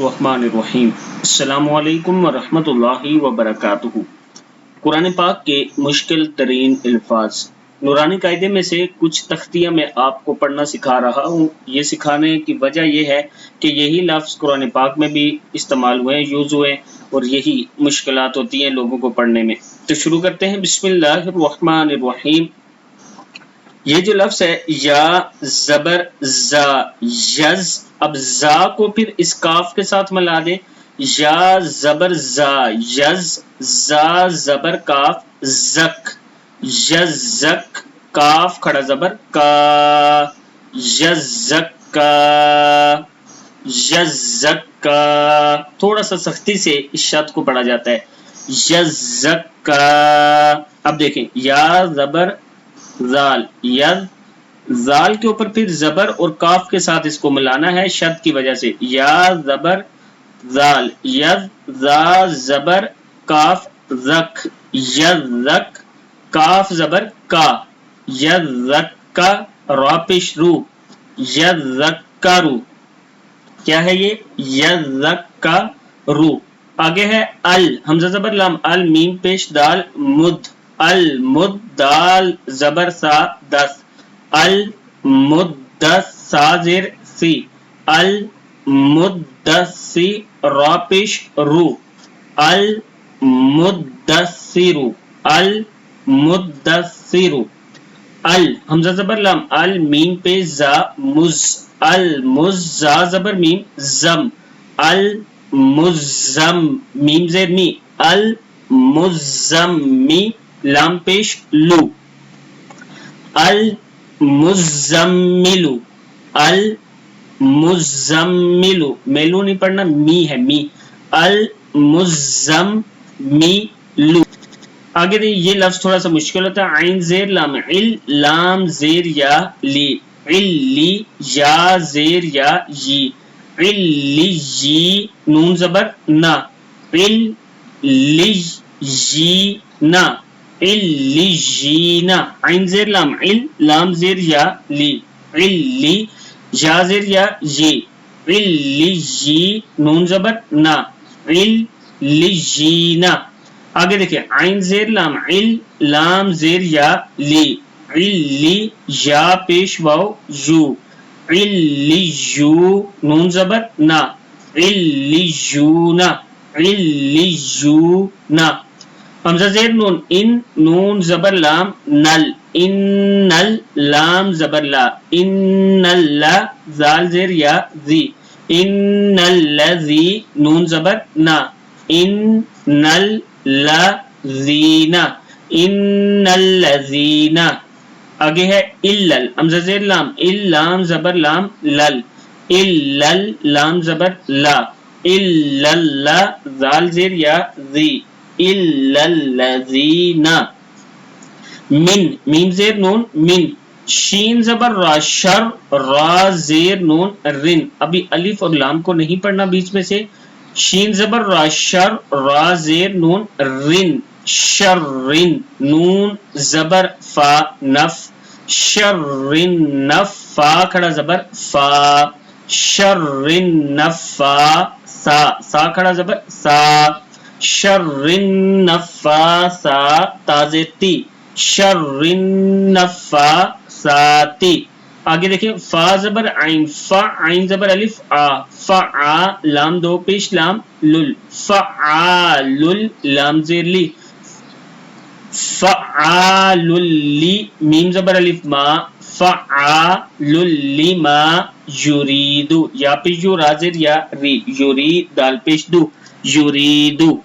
बिस्मिल्लाहिर्रहमानिर्रहीम। अस्सलामु अलैकुम वरहमतुल्लाहि वबरकातुहू। कुरान पाक के मुश्किल तरीन अल्फाज नूरानी कायदे में से कुछ तख्तियाँ मैं आपको पढ़ना सिखा रहा हूँ। ये सिखाने की वजह यह है कि यही लफ्ज़ कुरान पाक में भी इस्तेमाल हुए, यूज़ हुए, और यही मुश्किलात होती हैं लोगों को पढ़ने में। तो शुरू करते हैं। बिस्मिल्लाहिर्रहमानिर्रहीम। ये जो लफ्ज़ है या ज़बर ज़ा यज़, अब ज़ा को फिर इस काफ के साथ मिला दे। या ज़बर ज़ा यज़, ज़ा ज़बर काफ ज़क, यज़क, काफ खड़ा ज़बर का, यज़क्का, यज़क्का। थोड़ा सा सख्ती से इस शब्द को पढ़ा जाता है, यज़क्का। अब देखें, या ज़बर ज़ाल यज़, ज़ाल के ऊपर फिर ज़बर और काफ के साथ इसको मिलाना है शद की वजह से। या ज़बर ज़ाल यज़, ज़ा ज़बर काफ ज़क, यज़क, काफ ज़बर का, यज़क्का, रा पेश रू, यज़क्करू। क्या है ये? यज़क्करू। आगे है अल, हमज़ा ज़बर लाम, अल मीम पेश दाल मुद, अल मुद, दाल ज़बर सा दस, अल मुद्दस, सा ज़ेर सी, अल मुद्दसी, रा पेश रू, अल मुद्दसिरु, अल मुद्दसिरु। अल हमज़ा ज़बर लाम, अल मीम पे जा मुज, अल मुज, जा ज़बर मीम जम, अल मुज़्ज़म, मीम ज़ेर मी, अल मुज़्ज़म्मी, लाम पेश लू, अल मुज़्ज़म्मिलु, अल मुज़्ज़म्मिलु। मेलू नहीं पढ़ना, मी है मी, अल मुज़्ज़म्मिलु। आगे देखिए, ये लफ्ज थोड़ा सा मुश्किल होता है। आइन ज़ेर लाम इल, लाम ज़ेर या ली, इल्ली, या ज़ेर या यी, इल्लियी, नून ज़बर ना, इल्लियीना, इल्लियीना। आइन ज़ेर लाम इल, लाम ज़ेर या ली, इल्ली, या ज़ेर या ये, इल्लियी, नून ज़बर ना, इल्लियीना। आगे देखिए, आइन ज़ेर लाम इल, लाम ज़ेर या ली, इल्ली, या पेश वाव यू, इल्लियू, नून ज़बर ना, इल्लियूना, इल्लियूना। हमज़ा ज़ेर नून इन, नून ज़बर लाम नल, इन्नल, लाम ज़बर ला, इन्नल्ला, ज़ाल ज़ेर या ज़ी, इन्नल्लज़ी, नून ज़बर ना, इन्नल्लज़ीना, इन्नल्लज़ीना। आगे है इल्लल, हमज़ा ज़ेर लाम इल, लाम ज़बर लाम लल, इल्लल, लाम ज़बर ला, इल्लल्ला, ज़ाल ज़ेर या ज़ी, इल्लल्लज़ीना। मिन, मीम ज़ेर नून मिन, शीन ज़बर रा शर, रा ज़ेर नून रिन। अभी अलिफ और लाम को नहीं पढ़ना बीच में से। शीन ज़बर रा शर, रा ज़ेर नून रिन, शर्रिन, नून ज़बर फा नफ, शर्रिन नफ, फा खड़ा ज़बर फा, शर्रिन नफा सा, सा खड़ा ज़बर सा, शर्रिन नफासा, ताज़े ती, शर्रिन नफासाती। आगे देखिए, फा ज़बर आइन फा, आइन ज़बर अलिफ आ, फा आ, लाम दो पेश लाम लुल, फा आ लुल, लाम ज़ेर ली, फा आ लुल्ली, मीम ज़बर अलिफ मा, फा आ लुल्ली मा, युरीदु, या पेश यू, रा ज़ेर या री, युरी, दाल पेश दू, युरीदु।